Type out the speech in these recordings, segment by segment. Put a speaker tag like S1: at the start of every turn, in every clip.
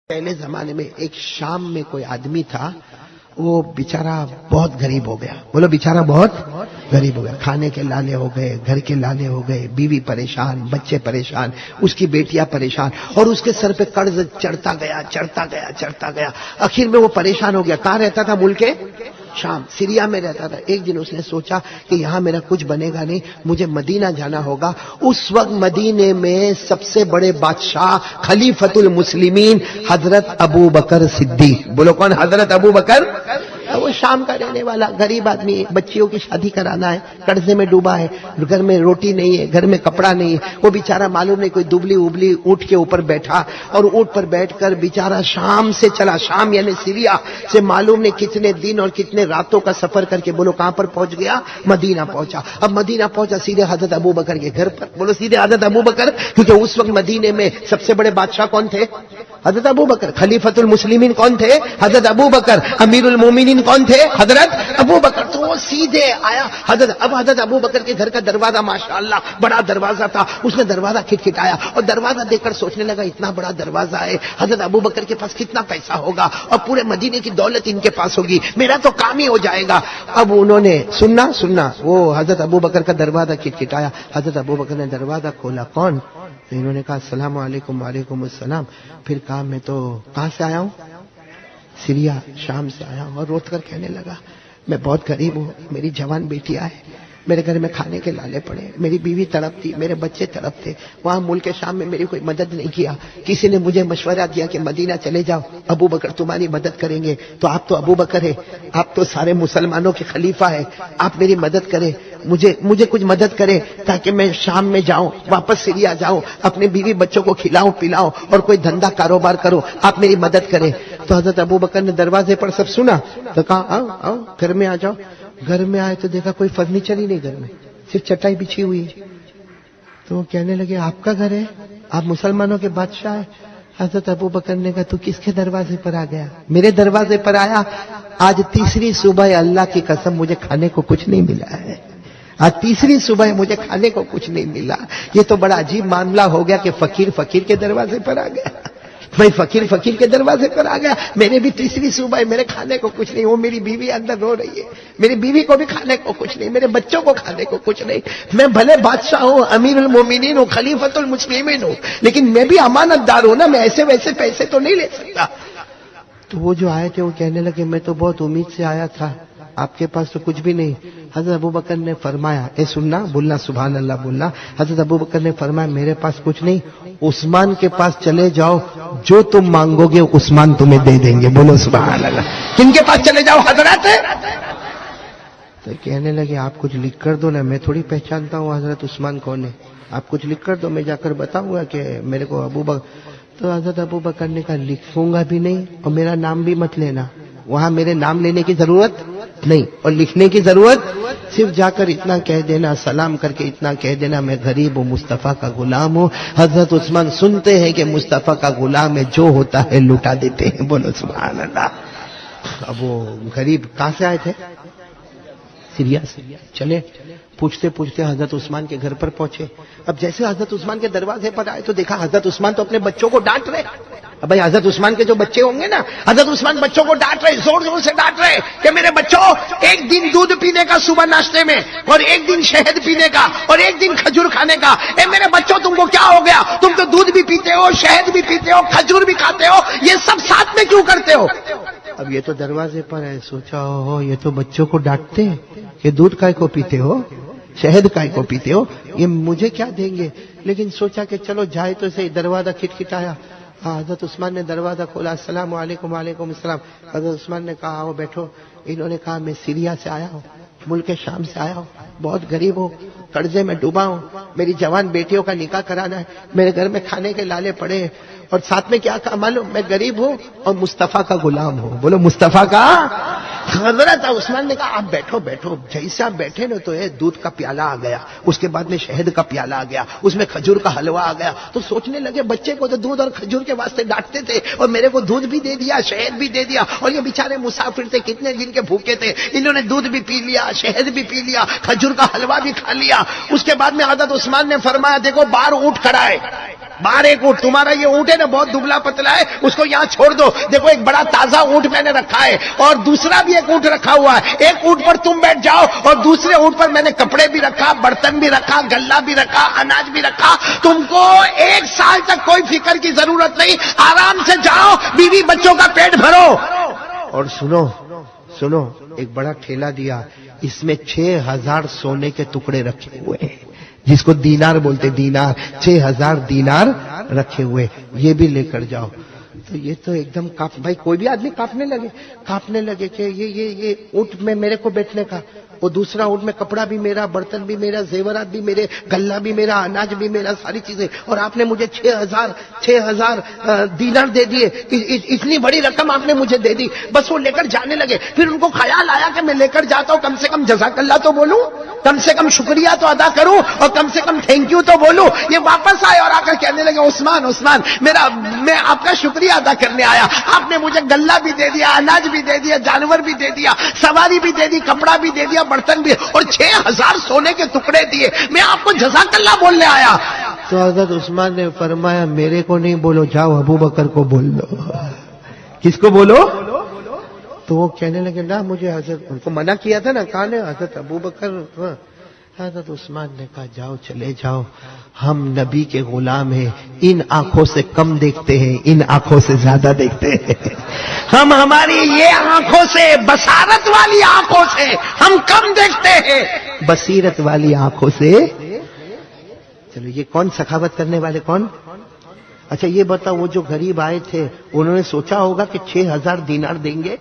S1: پہلے زمانے میں ایک شام میں کوئی آدمی تھا، وہ بیچارہ بہت غریب ہو گیا. بولو بیچارہ بہت غریب ہو گیا. کھانے کے لالے ہو گئے، گھر کے لالے ہو گئے، بیوی پریشان، بچے پریشان، اس کی بیٹیاں پریشان، اور اس کے سر پہ قرض چڑھتا گیا. آخر میں وہ پریشان ہو گیا. کہاں رہتا تھا؟ ملک شام، سیریا میں رہتا تھا. ایک دن اس نے سوچا کہ یہاں میرا کچھ بنے گا نہیں، مجھے مدینہ جانا ہوگا. اس وقت مدینے میں سب سے بڑے بادشاہ خلیفۃ المسلمین حضرت ابو بکر صدیق. بولو کون؟ حضرت ابو بکر. وہ شام کا رہنے والا غریب آدمی ہے، بچیوں کی شادی کرانا ہے، قرضے میں ڈوبا ہے، گھر میں روٹی نہیں ہے، گھر میں کپڑا نہیں ہے. وہ بیچارہ معلوم نہیں کوئی دبلی ابلی اونٹ کے اوپر بیٹھا، اور اونٹ پر بیٹھ کر بیچارہ شام سے چلا. شام یعنی سیریا سے معلوم نہیں کتنے دن اور کتنے راتوں کا سفر کر کے بولو کہاں پر پہنچ گیا؟ مدینہ پہنچا. اب مدینہ پہنچا سیدھے حضرت ابو بکر کے گھر پر. بولو سیدھے حضرت ابو بکر، کیونکہ اس وقت مدینے میں سب سے بڑے بادشاہ کون تھے؟ حضرت ابو بکر. خلیفۃ المسلمین کون تھے؟ حضرت ابو بکر. امیر المومنین کون تھے؟ حضرت ابو بکر. تو وہ سیدھے آیا حضرت ابو بکر کے گھر کا دروازہ ماشاءاللہ بڑا دروازہ تھا. اس نے دروازہ کھٹکھٹایا اور دروازہ دیکھ کر سوچنے لگا اتنا بڑا دروازہ ہے، حضرت ابو بکر کے پاس کتنا پیسہ ہوگا اور پورے مدینے کی دولت ان کے پاس ہوگی، میرا تو کام ہی ہو جائے گا. اب انہوں نے سننا وہ حضرت ابو بکر کا دروازہ کھٹکھٹایا. حضرت ابو بکر نے دروازہ کھولا. کون؟ تو انہوں نے کہا السلام علیکم. وعلیکم السلام. پھر کہا میں تو کہاں سے آیا ہوں؟ سیریا، شام سے آیا ہوں. اور روت کر کہنے لگا میں بہت غریب ہوں، میری جوان بیٹیاں ہیں، میرے گھر میں کھانے کے لالے پڑے، میری بیوی تڑپتی، میرے بچے تڑپتے. وہاں ملک شام میں میری کوئی مدد نہیں کیا. کسی نے مجھے مشورہ دیا کہ مدینہ چلے جاؤ، ابو بکر تمہاری مدد کریں گے. تو آپ تو ابو بکر ہے، آپ تو سارے مسلمانوں کے خلیفہ ہے، آپ میری مدد کریں، مجھے کچھ مدد کرے تاکہ میں شام میں جاؤں، واپس سیریا جاؤں، اپنے بیوی بچوں کو کھلاؤں پلاؤں اور کوئی دھندا کاروبار کروں، آپ میری مدد کریں. تو حضرت ابو بکر نے دروازے پر سب سنا تو کہا آؤ گھر میں آ جاؤ. گھر میں آئے تو دیکھا کوئی فرنیچر ہی نہیں، گھر میں صرف چٹائی بچھی ہوئی ہے. تو وہ کہنے لگے آپ کا گھر ہے، آپ مسلمانوں کے بادشاہ ہیں. حضرت ابو بکر نے کہا تو کس کے دروازے پر آ گیا؟ میرے دروازے پر آیا. آج تیسری صبح اللہ کی قسم مجھے کھانے کو کچھ نہیں ملا ہے. آج تیسری صبح مجھے کھانے کو کچھ نہیں ملا. یہ تو بڑا عجیب معاملہ ہو گیا کہ فقیر کے دروازے پر آ گیا. میں فقیر کے دروازے پر آ گیا. میرے بھی تیسری صبح ہے، میرے کھانے کو کچھ نہیں. وہ میری بیوی اندر رو رہی ہے، میری بیوی کو بھی کھانے کو کچھ نہیں، میرے بچوں کو کھانے کو کچھ نہیں. میں بھلے بادشاہ ہوں، امیر المومنین ہوں، خلیفۃ المسلمین ہوں، لیکن میں بھی امانت دار ہوں نا، میں ایسے ویسے پیسے تو نہیں لے سکتا. تو وہ جو آئے تھے وہ کہنے لگے میں تو بہت امید سے آیا تھا، آپ کے پاس تو کچھ بھی نہیں. حضرت ابو بکر نے فرمایا، سننا بولنا سبحان اللہ بولنا. حضرت ابو بکر نے فرمایا میرے پاس کچھ نہیں، عثمان کے پاس چلے جاؤ، جو تم مانگو گے عثمان تمہیں دے دیں گے. بولو سبحان اللہ. کن کے پاس چلے جاؤ حضرت؟ تو کہنے لگے آپ کچھ لکھ کر دو نا، میں تھوڑی پہچانتا ہوں حضرت عثمان کون ہے، آپ کچھ لکھ کر دو، میں جا کر بتاؤں گا کہ میرے کو ابو بکر. تو حضرت ابو بکر نے کہا لکھوں گا بھی نہیں اور میرا نام بھی مت لینا، وہاں میرے نام لینے کی ضرورت نہیں اور لکھنے کی ضرورت، صرف جا کر اتنا کہہ دینا، سلام کر کے اتنا کہہ دینا میں غریب ہوں، مصطفیٰ کا غلام ہوں. حضرت عثمان سنتے ہیں کہ مصطفیٰ کا غلام ہے، جو ہوتا ہے لٹا دیتے ہیں. بولو سبحان اللہ. اب وہ غریب کہاں سے آئے تھے؟ سیریا سے. چلے پوچھتے پوچھتے حضرت عثمان کے گھر پر پہنچے. اب جیسے حضرت عثمان کے دروازے پر آئے تو دیکھا حضرت عثمان تو اپنے بچوں کو ڈانٹ رہے. اب بھائی حضرت عثمان کے جو بچے ہوں گے نا، حضرت عثمان بچوں کو ڈانٹ رہے، زور زور سے ڈانٹ رہے کہ میرے بچوں، ایک دن دودھ پینے کا صبح ناشتے میں، اور ایک دن شہد پینے کا، اور ایک دن کھجور کھانے کا. اے میرے بچوں تم کو کیا ہو گیا؟ تم تو دودھ بھی پیتے ہو، شہد بھی پیتے ہو، کھجور بھی کھاتے ہو، یہ سب ساتھ میں کیوں کرتے ہو؟ اب یہ تو دروازے پر ہے. سوچا ہو یہ تو بچوں کو ڈانٹتے ہیں کہ دودھ کائے کو پیتے ہو، شہد کائے کو پیتے ہو، یہ مجھے کیا دیں گے. لیکن سوچا کہ چلو جائے تو صحیح. دروازہ کھٹکھٹایا. حضرت عثمان نے دروازہ کھولا. السلام علیکم. وعلیکم السلام. حضرت عثمان نے کہا آؤ بیٹھو. انہوں نے کہا میں سیریا سے آیا ہوں، ملک شام سے آیا ہوں، بہت غریب ہوں، قرضے میں ڈوبا ہوں، میری جوان بیٹیوں کا نکاح کرانا ہے، میرے گھر میں کھانے کے لالے پڑے ہیں، اور ساتھ میں کیا کہا معلوم؟ میں غریب ہوں اور مصطفیٰ کا غلام ہوں. بولو مصطفیٰ کا. حضرت عثمان نے کہا آپ بیٹھو. جیسے آپ بیٹھے نا تو دودھ کا پیالہ آ گیا، اس کے بعد میں شہد کا پیالہ آ گیا، اس میں کھجور کا حلوہ آ گیا. تو سوچنے لگے بچے کو تو دودھ اور کھجور کے واسطے ڈانٹتے تھے اور میرے کو دودھ بھی دے دیا، شہد بھی دے دیا، اور یہ بیچارے مسافر تھے، کتنے دن کے بھوکے تھے، انہوں نے دودھ بھی پی لیا، شہد بھی پی لیا، کھجور کا حلوہ بھی کھا لیا. اس کے بعد میں حضرت عثمان نے فرمایا دیکھو باہر اونٹ کھڑا ہے، باہر ایک اونٹ, تمہارا یہ اونٹ ہے نا بہت دبلا پتلا ہے, اس کو یہاں چھوڑ دو, دیکھو ایک بڑا تازہ اونٹ میں نے رکھا ہے اور دوسرا بھی ایک اونٹ رکھا ہوا ہے, ایک اونٹ پر تم بیٹھ جاؤ اور دوسرے اونٹ پر میں نے کپڑے بھی رکھا, برتن بھی رکھا, گلہ بھی رکھا, اناج بھی رکھا, تم کو 1 سال تک کوئی فکر کی ضرورت نہیں, آرام سے جاؤ, بیوی بچوں کا پیٹ بھرو. اور سنو سنو, ایک بڑا ٹھیلا دیا, اس میں 6000 سونے کے ٹکڑے رکھے ہوئے ہیں, جس کو دینار بولتے, دینار, 6000 دینار رکھے ہوئے, یہ بھی لے کر جاؤ. تو یہ تو ایک دم بھائی کوئی بھی آدمی کانپنے لگے کہ یہ اونٹ میں میرے کو بیٹھنے کا, وہ دوسرا اونٹ میں کپڑا بھی میرا, برتن بھی میرا, زیورات بھی میرے, گلہ بھی میرا, اناج بھی میرا, ساری چیزیں, اور آپ نے مجھے 6000 دینار دے دیے, اتنی بڑی رقم آپ نے مجھے دے دی. بس وہ لے کر جانے لگے. پھر ان کو خیال آیا کہ میں لے کر جاتا ہوں, کم سے کم جزاک اللہ تو بولوں, کم سے کم شکریہ تو ادا کروں, اور کم سے کم تھینک یو تو بولوں. یہ واپس آئے اور آ کر کہنے لگے, عثمان میں آپ کا شکریہ ادا کرنے آیا, آپ نے مجھے گلہ بھی دے دیا, اناج بھی دے دیا, جانور بھی دے دیا, سواری بھی دے دی, کپڑا بھی دے دیا, برتن بھی, اور 6000 سونے کے ٹکڑے دیے, میں آپ کو جزاک اللہ بولنے آیا. تو حضرت عثمان نے فرمایا, میرے کو نہیں بولو, جاؤ ابو بکر کو بول دو. کس کو بولو؟ تو وہ کہنے لگے, نا مجھے حضرت, ان کو منع کیا تھا نا, کہا نا حضرت ابو بکر. حضرت عثمان نے کہا, جاؤ چلے جاؤ, ہم نبی کے غلام ہیں, ان آنکھوں سے کم دیکھتے ہیں, ان آنکھوں سے زیادہ دیکھتے ہیں. ہم ہماری یہ آنکھوں سے, بصارت والی آنکھوں سے ہم کم دیکھتے ہیں, بصیرت والی آنکھوں سے. چلو یہ کون سخاوت کرنے والے کون؟ اچھا یہ بتاؤ, وہ جو غریب آئے تھے انہوں نے سوچا ہوگا کہ 6000 دینار دیں گے,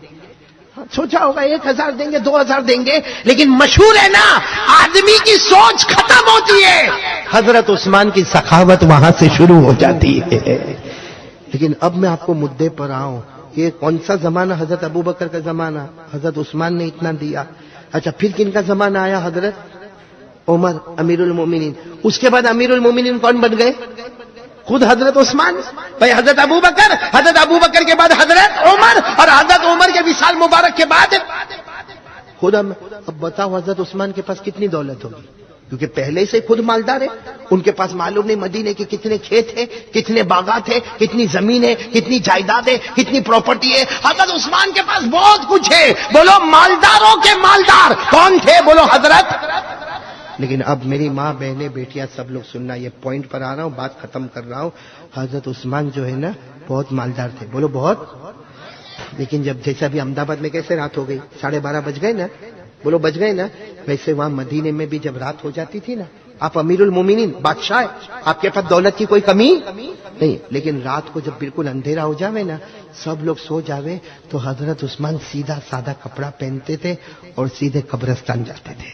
S1: سوچا ہوگا 1000 دیں گے, 2000 دیں گے, لیکن مشہور ہے نا, آدمی کی سوچ ختم ہوتی ہے, حضرت عثمان کی سخاوت وہاں سے شروع ہو جاتی ہے. لیکن اب میں آپ کو مدعے پر آؤں, یہ کون سا زمانہ؟ حضرت ابو بکر کا زمانہ, حضرت عثمان نے اتنا دیا. اچھا پھر کن کا زمانہ آیا؟ حضرت عمر امیر المومنین. اس کے بعد امیر المومنین کون بن گئے؟ خود حضرت عثمان. بھائی حضرت ابو بکر کے بعد حضرت عمر, اور حضرت عمر کے وصال مبارک کے بعد خود. اب بتاؤ حضرت عثمان کے پاس کتنی دولت ہوگی, کیونکہ پہلے سے خود مالدار ہے. ان کے پاس معلوم نہیں مدینے کے کتنے کھیت ہیں, کتنے باغات ہیں, کتنی زمین ہے, کتنی جائیداد ہے, کتنی پراپرٹی ہے. حضرت عثمان کے پاس بہت کچھ ہے. بولو مالداروں کے مالدار کون تھے؟ بولو حضرت. لیکن اب میری ماں, بہنیں, بیٹیاں سب لوگ سننا, یہ پوائنٹ پر آ رہا ہوں, بات ختم کر رہا ہوں. حضرت عثمان جو ہے نا بہت مالدار تھے. بولو بہت. لیکن جب جیسے ابھی احمد آباد میں کیسے رات ہو گئی, 12:30 بج گئے نا, بولو بج گئے نا, ویسے وہاں مدینے میں بھی جب رات ہو جاتی تھی نا, آپ امیر المومنین بادشاہ ہے, آپ کے پاس دولت کی کوئی کمی نہیں, لیکن رات کو جب بالکل اندھیرا ہو جاوے نا, سب لوگ سو جاوے, تو حضرت عثمان سیدھا سادہ کپڑا پہنتے تھے اور سیدھے قبرستان جاتے تھے.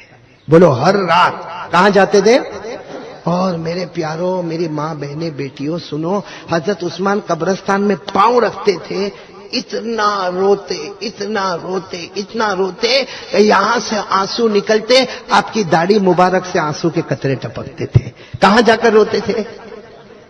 S1: بولو ہر رات کہاں جاتے تھے؟ اور میرے پیاروں, میری ماں, بہنیں, بیٹیوں سنو, حضرت عثمان قبرستان میں پاؤں رکھتے تھے, اتنا روتے کہ یہاں سے آنسو نکلتے, آپ کی داڑھی مبارک سے آنسو کے قطرے ٹپکتے تھے. کہاں جا کر روتے تھے؟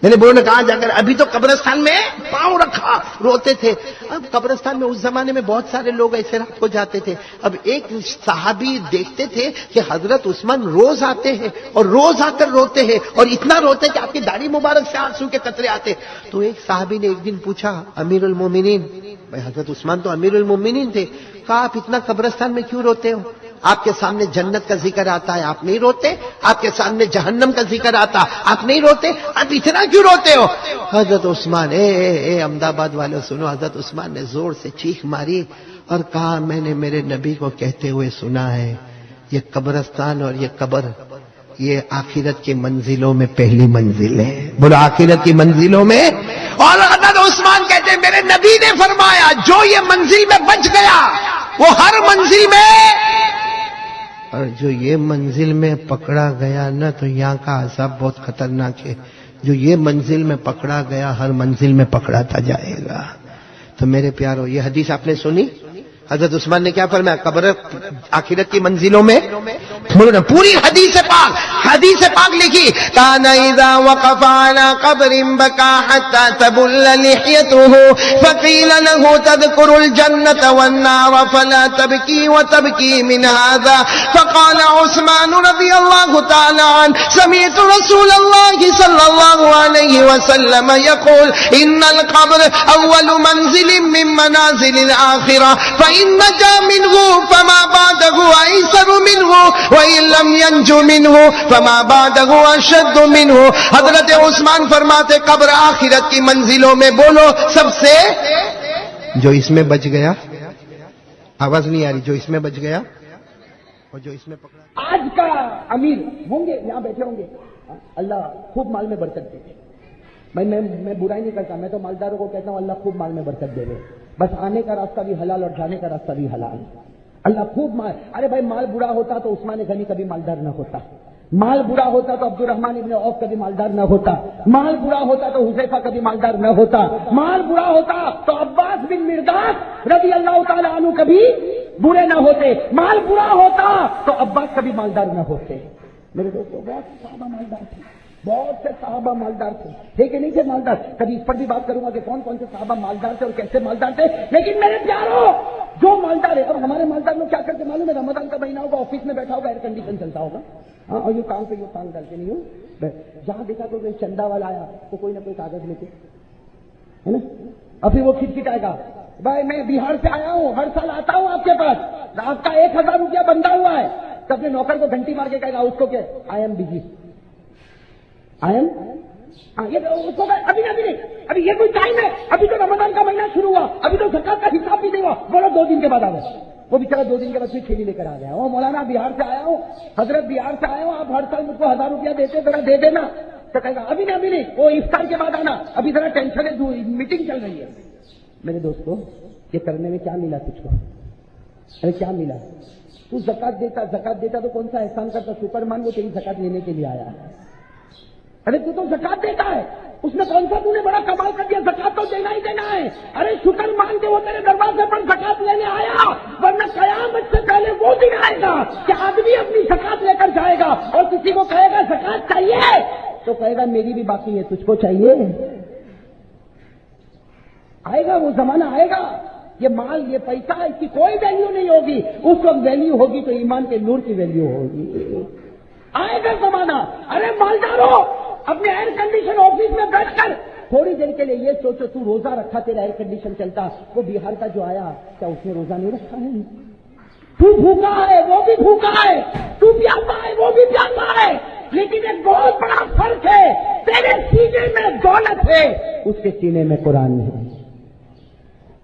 S1: میں نے بولنا کہاں جا کر, ابھی تو قبرستان میں پاؤں رکھا روتے تھے. اب قبرستان میں اس زمانے میں بہت سارے لوگ ایسے رات کو جاتے تھے. اب ایک صحابی دیکھتے تھے کہ حضرت عثمان روز آتے ہیں اور روز آ کر روتے ہیں, اور اتنا روتے کہ آپ کی داڑھی مبارک سے آنسو کے قطرے آتے. تو ایک صحابی نے ایک دن پوچھا, امیر المومنین, بھائی حضرت عثمان تو امیر المومنین تھے, کہا آپ اتنا قبرستان میں کیوں روتے ہو؟ آپ کے سامنے جنت کا ذکر آتا ہے, آپ نہیں روتے؟ آپ کے سامنے جہنم کا ذکر آتا, آپ نہیں روتے؟ آپ اتنا کیوں روتے ہو؟ حضرت عثمان, اے احمد آباد والے سنو, حضرت عثمان نے زور سے چیخ ماری اور کہا, میں نے میرے نبی کو کہتے ہوئے سنا ہے, یہ قبرستان اور یہ قبر, یہ آخرت کی منزلوں میں پہلی منزل ہے. بولو آخرت کی منزلوں میں. اور حضرت عثمان کہتے ہیں, میرے نبی نے فرمایا, جو یہ منزل میں بچ گیا وہ ہر منزل میں, اور جو یہ منزل میں پکڑا گیا نا, تو یہاں کا عذاب بہت خطرناک ہے. جو یہ منزل میں پکڑا گیا ہر منزل میں پکڑاتا جائے گا. تو میرے پیارو, یہ حدیث آپ نے سنی, حضرت عثمان نے کیا فرمایا؟ قبر آخرت کی منزلوں میں. پوری حدیث پاک حدیث پاک لکھی کان اذا وقف على قبر بكى حتى تبل لحيته فقيل له تذكر الجنة والنار فلا تبكي وتبكي من هذا فقال عثمان رضي الله تعالى عنه سمعت رسول الله صلى الله عليه وسلم يقول إن القبر أول منزل من منازل الآخرة فإن نجا منه فما بعده أيسر منه وإن لم ينجو منه فما بعده أشد منه. حضرت عثمان فرماتے قبر آخرت کی منزلوں میں بولو سب سے جو اس میں بچ گیا، آواز نہیں آ رہی، جو اس میں بچ گیا اور جو اس میں پکڑا.
S2: آج کا امیر ہوں گے یہاں بیٹھے ہوں گے، اللہ خوب مال میں برکت دے. میں برائی نہیں کرتا، میں تو مالداروں کو کہتا ہوں اللہ خوب مال میں برکت دے دے، بس آنے کا راستہ بھی حلال اور جانے کا راستہ بھی حلال. اللہ خوب مال. ارے بھائی مال برا ہوتا تو عثمان غنی کبھی مالدار نہ ہوتا، مال برا ہوتا تو عبد الرحمن ابن عوف کبھی مالدار نہ ہوتا، مال برا ہوتا تو حذیفہ کبھی مالدار نہ ہوتا، مال برا ہوتا تو عباس بن مرداس رضی اللہ تعالی عنہ کبھی برے نہ ہوتے، مال برا ہوتا تو عباس کبھی مالدار نہ ہوتے. میرے دوستوں بہت صحابہ مالدار تھے، بہت سے صحابہ مالدار تھے، ٹھیک ہے نہیں تھے مالدار. کبھی اس پر بھی بات کروں گا کہ کون کون سے صحابہ مالدار تھے اور کیسے مالدار تھے. لیکن میرے پیاروں جو مالدار ہے، اور ہمارے مالدار لوگ کیا کرتے معلوم ہے؟ رمضان کا مہینہ ہوگا، آفس میں بیٹھا ہوگا، ایئر کنڈیشن چلتا ہوگا، ہاں، اور یہ کام پہ یہ کام کرتے نہیں ہوں. جہاں دیکھا تو چندہ والا آیا تو کوئی نہ کوئی کاغذ لیتے ہے نا، اور پھر وہ کھٹکھٹائے گا بھائی میں بہار سے آیا ہوں، ہر سال آتا ہوں آپ کے پاس، آپ کا 1000 روپیہ بندہ ہوا ہے. تو اپنے نوکر کو گھنٹی مار کے کہے گا اس کو کہ آئی ایم بزی، ابھی نہیں، ابھی یہ کوئی ٹائم ہے، ابھی تو رمضان کا مہینہ شروع ہوا، ابھی تو زکات کا حساب بھی نہیں ہوا، بولو 2 دن کے بعد آ گئے. وہ بیچارہ 2 دن کے بعد پھر تھیلی لے کر آ گیا، وہ مولانا بہار سے آیا ہوں، حضرت بہار سے آیا ہوں، آپ ہر سال مجھ کو 1000 روپیہ دیتے، ذرا دے دینا. تو کہے گا ابھی نہیں، وہ افطار کے بعد آنا، ابھی ذرا ٹینشن ہے، میٹنگ چل رہی ہے. میرے دوستو یہ کرنے میں کیا ملا تجھ کو؟ ارے کیا ملا؟ تو زکات دیتا تو کون سا احسان کرتا؟ شکر مان وہ تیری زکات لینے کے لیے آیا ہے. ارے تو زکات دیتا ہے، اس نے کون سا تو نے بڑا کمال کر دیا، زکات تو دینا ہی دینا ہے. ارے شکر مان کے وہ تیرے دروازے پر زکات لینے آیا، ورنہ قیامت سے پہلے وہ دن آئے گا کہ آدمی اپنی زکات لے کر جائے گا اور کسی کو کہے گا زکات چاہیے تو کہے گا میری بھی باقی ہے، تجھ کو چاہیے. آئے گا وہ زمانہ، آئے گا. یہ مال، یہ پیسہ، اس کی کوئی ویلیو نہیں ہوگی. اس وقت ویلیو ہوگی تو ایمان کے نور کی ویلیو ہوگی. آئے گا زمانہ. ارے مالداروں اپنے ایئر کنڈیشن آفس میں بیٹھ کر تھوڑی دیر کے لیے یہ سوچو، تو روزہ رکھا، تیرا ایئر کنڈیشن چلتا، وہ بہار کا جو آیا کیا اس نے روزہ نہیں رکھا ہے؟ تو بھوکا ہے وہ بھی بھوکا ہے، تو پیاسا ہے وہ بھی پیاسا ہے، لیکن ایک بہت بڑا فرق ہے، تیرے سینے میں دولت ہے، اس کے سینے میں قرآن ہے.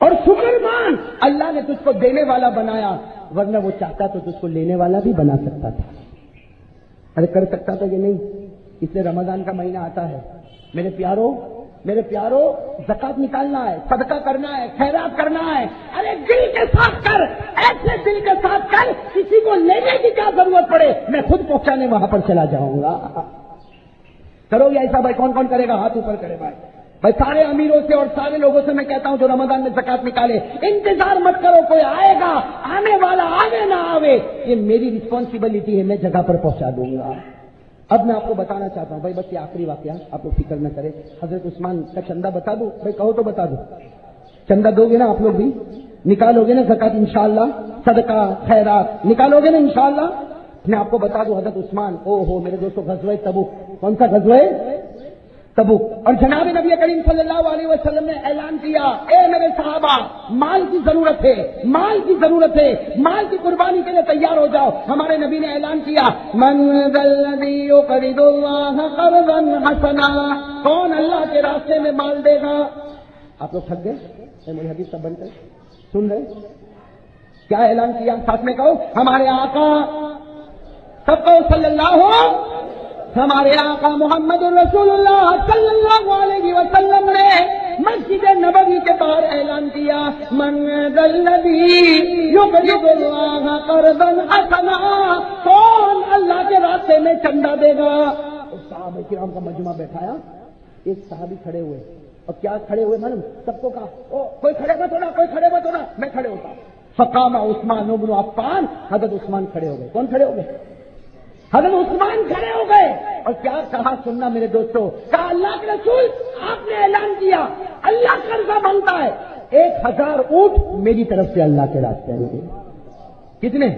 S2: اور شکر مان اللہ نے تجھ کو دینے والا بنایا، ورنہ وہ چاہتا تو تجھ کو لینے والا بھی بنا سکتا تھا. ارے کر سکتا تھا یہ نہیں. اس لیے رمضان کا مہینہ آتا ہے، میرے پیاروں زکات نکالنا ہے، صدقہ کرنا ہے، خیرات کرنا ہے. ارے دل کے ساتھ کر، ایسے دل کے ساتھ کر کسی کو لینے کی کیا ضرورت پڑے، میں خود پہنچانے وہاں پر چلا جاؤں گا. کرو گے ایسا بھائی؟ کون کون کرے گا؟ ہاتھ اوپر کرے بھائی. بھائی سارے امیروں سے اور سارے لوگوں سے میں کہتا ہوں جو رمضان میں زکات نکالے، انتظار مت کرو کوئی آئے گا، آنے والا آوے نہ آوے، یہ میری رسپانسبلٹی ہے، میں جگہ پر پہنچا دوں گا. اب میں آپ کو بتانا چاہتا ہوں بھائی، بس یہ آخری واقعہ، آپ لوگ فکر نہ کریں. حضرت عثمان کا چندہ بتا دو بھائی، کہو تو بتا دو. چندہ دو گے نا آپ لوگ بھی؟ نکالو گے نا زکات انشاءاللہ؟ صدقہ خیرات نکالو گے نا انشاءاللہ؟ میں آپ کو بتا دوں حضرت عثمان، میرے دوستوں، غزوہ تبوک. کون سا غزوہ؟ تبوک. اور جناب نبی کریم صلی اللہ علیہ وسلم نے اعلان کیا، اے میرے صحابہ، مال کی ضرورت ہے، مال کی قربانی کے لیے تیار ہو جاؤ. ہمارے نبی نے اعلان کیا، من ذا الذی یقرض اللہ قرضا حسنا، کون اللہ کے راستے میں مال دے گا؟ آپ لوگ تھک گئے؟ میری حدیث سب بن کر سن رہے؟ کیا اعلان کیا؟ ساتھ میں کہو، ہمارے آقا، سب کو صلی اللہ ہو، ہمارے آقا محمد رسول اللہ صلی اللہ علیہ وسلم نے مسجد نبوی کے باہر اعلان کیا، من ذا الذی یقرض اللہ قرضا حسنا، کون اللہ کے راستے میں چندہ دے گا؟ صحابہ کرام کا مجمع بیٹھایا، ایک صحابی کھڑے ہوئے، اور کیا کھڑے ہوئے معلوم؟ سب کو کہا کوئی کھڑے مت ہونا، کوئی کھڑے مت ہونا، میں کھڑے ہوتا. فقام عثمان بن عفان، حضرت عثمان کھڑے ہو گئے. کون کھڑے ہو گئے؟ حضرت عثمان کھڑے ہو گئے اور کیا کہا سننا میرے دوستوں، کہا اللہ کے رسول آپ نے اعلان کیا اللہ قرضہ مانگتا ہے، 1000 اونٹ میری طرف سے اللہ کے راستے میں۔ کتنے؟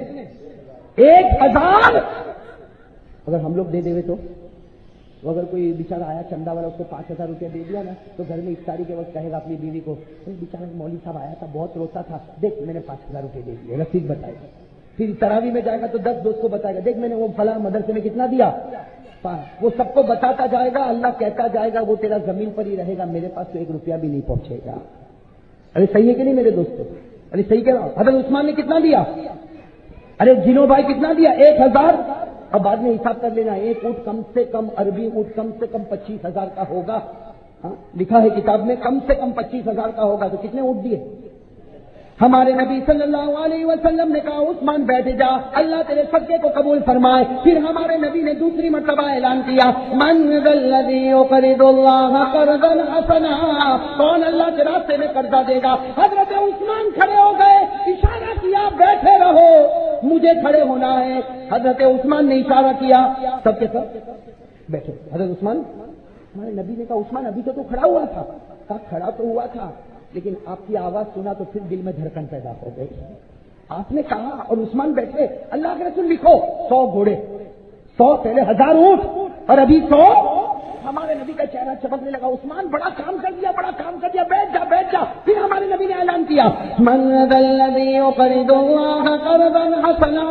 S2: 1000۔ اگر ہم لوگ دے دے تو اگر کوئی بیچارہ آیا چندہ والا اس کو 5000 روپیہ دے دیا نا تو گھر میں افطاری کے وقت کہے گا اپنی بیوی کو، بیچارہ مولوی صاحب آیا تھا بہت روتا تھا، دیکھ میں نے 5000 روپے دے دیے، رسید بتائے گا۔ پھر تراویح میں جائے گا تو 10 دوست کو بتائے گا، دیکھ میں نے وہ فلاں مدرسے میں کتنا دیا، وہ سب کو بتاتا جائے گا، اللہ کہتا جائے گا وہ تیرا زمین پر ہی رہے گا، میرے پاس تو 1 روپیہ بھی نہیں پہنچے گا۔ ارے صحیح ہے کہ نہیں میرے دوستوں؟ ارے صحیح کہہ رہا ہوں۔ حضرت عثمان نے کتنا دیا؟ ارے جنو بھائی کتنا دیا؟ 1000۔ اب بعد میں حساب کر لینا، 1 اونٹ کم سے کم عربی اونٹ کم سے کم 25,000 کا ہوگا، لکھا ہے کتاب میں کم سے کم 25,000 کا ہوگا، تو کتنے اونٹ دیے؟ ہمارے نبی صلی اللہ علیہ وسلم نے کہا عثمان بیٹھ جا، اللہ تیرے صدقے کو قبول فرمائے۔ پھر ہمارے نبی نے دوسری مرتبہ اعلان کیا، من ذا الذی یقرض اللہ قرضا حسنا، کون اللہ کے راستے میں قرضہ دے گا؟ حضرت عثمان کھڑے ہو گئے، اشارہ کیا بیٹھے رہو، مجھے کھڑے ہونا ہے۔ حضرت عثمان نے اشارہ کیا، سب کے سب بیٹھے۔ حضرت عثمان، ہمارے نبی نے کہا عثمان ابھی تو کھڑا ہوا تھا، کہا کھڑا تو ہوا تھا لیکن آپ کی آواز سنا تو پھر دل میں دھڑکن پیدا ہو گئی۔ آپ نے کہا اور عثمان بیٹھے، اللہ کے رسول لکھو 100 گھوڑے، 100 پہلے 1000 اونٹ اور ابھی 100۔ ہمارے نبی کا چہرہ چمکنے لگا، عثمان بڑا کام کر دیا، بڑا کام کر دیا، بیٹھ جا بیٹھ جا۔ پھر ہمارے نبی نے اعلان کیا، من ذا الذی یقرض اللہ قرضا حسنا،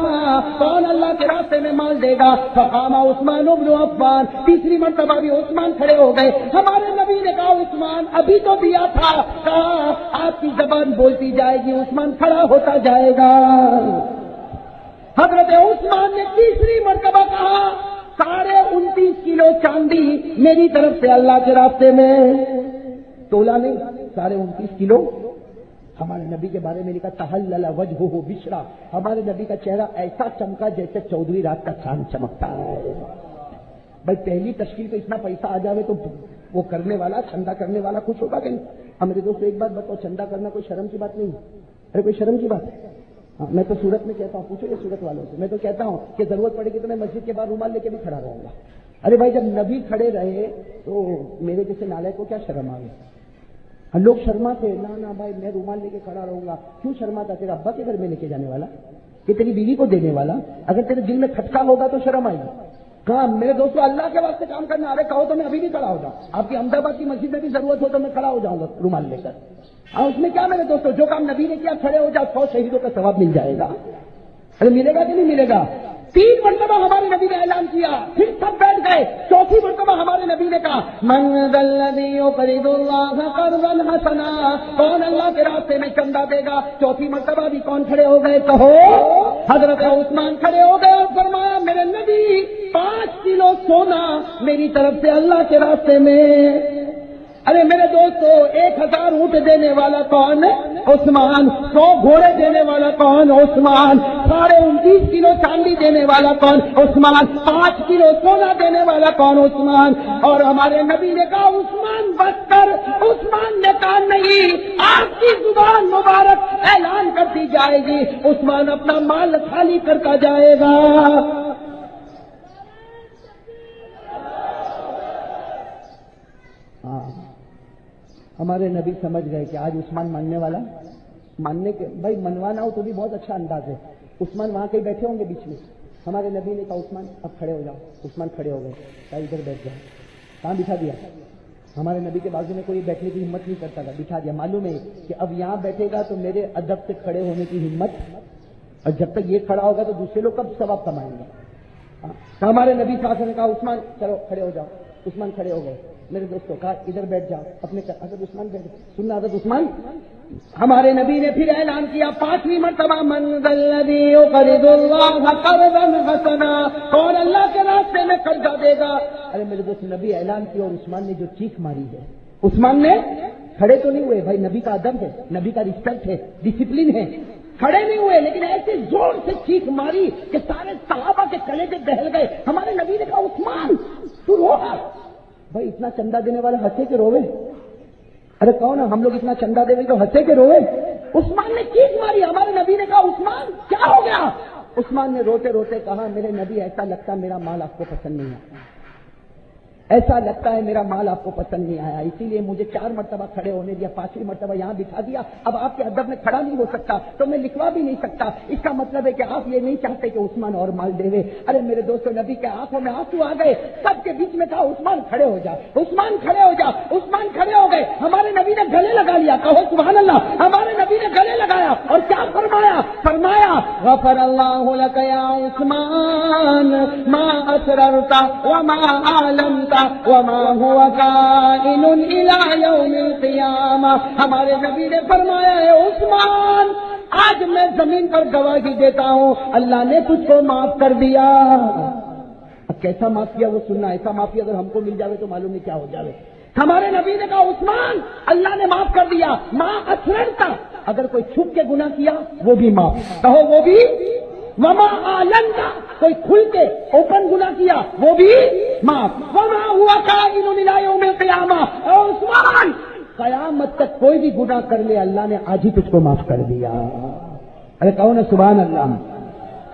S2: کون اللہ کے راستے میں مال دے گا؟ فقام عثمان بن عفان، تیسری مرتبہ بھی عثمان کھڑے ہو گئے۔ ہمارے نبی نے کہا عثمان ابھی تو دیا تھا، کہا آپ کی زبان بولتی جائے گی، عثمان کھڑا ہوتا جائے گا۔ حضرت عثمان نے تیسری مرتبہ کہا 29.5 کلو چاندی میری طرف سے اللہ کے راستے میں، تولا نہیں 29.5 کلو۔ ہمارے نبی کے بارے میں لکھا تحلل وجہہ بشرا، ہمارے نبی کا چہرہ ایسا چمکا جیسے چودھری رات کا چاند چمکتا ہے۔ بھائی پہلی تشکیل پہ اتنا پیسہ آ جاوے تو وہ کرنے والا، چندہ کرنے والا خوش ہوگا کہ نہیں؟ میرے دوست ایک بات بتاؤ، چندہ کرنا کوئی شرم کی بات نہیں ہے۔ ارے کوئی شرم کی بات ہے؟ میں تو صورت میں کہتا ہوں، پوچھو یہ صورت والوں سے، میں تو کہتا ہوں کہ ضرورت پڑے گی تو میں مسجد کے بعد رومال لے کے بھی کھڑا رہوں گا۔ ارے بھائی جب نبی کھڑے رہے تو میرے جیسے نالے کو کیا شرم آ گئی؟ لوگ شرماتے، نہ بھائی میں رومال لے کے کھڑا رہوں گا۔ کیوں شرماتا؟ تیرا ابا کے گھر میں لے کے جانے والا کہ تیری بیوی کو دینے والا؟ اگر تیرے دل میں کھٹکا ہوگا تو شرم آئے گی۔ کہاں میرے دوستو اللہ کے واسطے کام کرنا، ارے کہو تو میں ابھی بھی کھڑا ہو جاؤں، آپ کی احمد آباد کی مسجد میں بھی ضرورت ہو تو میں کھڑا ہو جاؤں گا رومال لے کر۔ اس میں کیا میرے دوستو، جو کام نبی نے کیا کھڑے ہو جاؤ، 100 شہیدوں کا ثواب مل جائے گا۔ ارے ملے گا کہ نہیں ملے گا؟ 3 مرتبہ ہمارے نبی نے اعلان کیا، پھر سب بیٹھ گئے۔ چوتھی مرتبہ ہمارے نبی نے کہا من ذا الذی یقرض اللہ قرضا حسنا، کون اللہ کے راستے میں چندہ دے گا؟ چوتھی مرتبہ بھی کون کھڑے ہو گئے؟ کہو حضرت عثمان کھڑے ہو گئے اور فرمایا میرے نبی 5 کلو سونا میری طرف سے اللہ کے راستے میں۔ ارے میرے دوستو 1000 اونٹ دینے والا کون؟ عثمان۔ 100 گھوڑے دینے والا کون؟ عثمان۔ 29.5 کلو چاندی دینے والا کون؟ عثمان۔ 5 کلو سونا دینے والا کون؟ عثمان۔ اور ہمارے نبی نے کہا عثمان بس کر، عثمان نے کہا نہیں، آپ کی زبان مبارک اعلان کرتی جائے گی، عثمان اپنا مال خالی کرتا جائے گا۔ ہمارے نبی سمجھ گئے کہ آج عثمان ماننے والا، ماننے کے بھائی منوانا ہو تو بھی بہت اچھا انداز ہے۔ عثمان وہاں کہیں بیٹھے ہوں گے بیچ میں، ہمارے نبی نے کہا عثمان اب کھڑے ہو جاؤ۔ عثمان کھڑے ہو گئے، کہا ادھر بیٹھ جاؤ۔ کہاں بٹھا دیا؟ ہمارے نبی کے بازو میں کوئی بیٹھنے کی ہمت نہیں کرتا تھا، بٹھا دیا۔ معلوم ہے کہ اب یہاں بیٹھے گا تو میرے ادب سے کھڑے ہونے کی ہمت، اور جب تک یہ کھڑا ہوگا تو دوسرے لوگ کب ثواب کمائیں گے؟ ہمارے نبی صلی اللہ علیہ وسلم نے کہا عثمان چلو کھڑے ہو جاؤ۔ عثمان کھڑے ہو گئے۔ میرے دوستوں کہا ادھر بیٹھ جاؤ اپنے، حضرت عثمان بیٹھ سننا حضرت عثمان۔ ہمارے نبی نے پھر اعلان کیا 5ویں مرتبہ من ذا الذی یقرض اللہ قرضا حسنا، کون اللہ کے راستے میں قرضہ دے گا؟ ارے میرے دوست نبی اعلان کیا اور عثمان نے جو چیخ ماری ہے، عثمان نے کھڑے تو نہیں ہوئے، بھائی نبی کا ادب ہے، نبی کا رسپیکٹ ہے، ڈسپلن ہے، کھڑے نہیں ہوئے لیکن ایسے زور سے چیخ ماری کہ سارے صحابہ کے کلیجے دہل گئے۔ ہمارے نبی نے کہا عثمان تو رو رہا، بھائی اتنا چندہ دینے والے ہنسے کے روے؟ ارے کون ہے؟ ہم لوگ اتنا چندہ دے گئے تو ہنسے کے روے؟ عثمان نے چیخ ماری۔ ہمارے نبی نے کہا عثمان کیا ہو گیا؟ عثمان نے روتے روتے کہا میرے نبی ایسا لگتا میرا مال آپ کو پسند نہیں آیا، ایسا لگتا ہے میرا مال آپ کو پسند نہیں آیا، اسی لیے مجھے 4 مرتبہ کھڑے ہونے دیا، 5ویں مرتبہ یہاں بٹھا دیا، اب آپ کے ادب میں کھڑا نہیں ہو سکتا تو میں لکھوا بھی نہیں سکتا، اس کا مطلب ہے کہ آپ یہ نہیں چاہتے کہ عثمان اور مال دے دے۔ ارے میرے دوستو، نبی کے آنکھوں میں آنسو آ گئے، سب کے بیچ میں کہا عثمان کھڑے ہو جا، عثمان کھڑے ہو جا، عثمان کھڑے ہو گئے، ہمارے نبی نے گلے لگا لیا، کہو سبحان اللہ، ہمارے نبی نے گلے لگایا اور کیا فرمایا غفر اللہ لک یا عثمان ما اسررت وما اعلنت وما هو کائن الی یوم القیامہ۔ ہمارے نبی نے فرمایا ہے عثمان، آج میں زمین پر گواہی دیتا ہوں اللہ نے تجھ کو معاف کر دیا۔ اب کیسا معاف کیا وہ سننا، ایسا معافی اگر ہم کو مل جاوے تو معلوم نہیں کیا ہو جاوے۔ ہمارے نبی نے کہا عثمان اللہ نے معاف کر دیا، ماں اسررتا، اگر کوئی چھپ کے گناہ کیا وہ بھی معاف، کہو وہ بھی، وما اعلنتا، کوئی کھل کے اوپن گناہ کیا وہ بھی معاف، وما ہوا کائن الی یوم القیامہ۔ اے عثمان، قیامت تک کوئی بھی گناہ کر لے اللہ نے آج ہی تجھ کو معاف کر دیا۔ ارے کہو نا سبحان اللہ،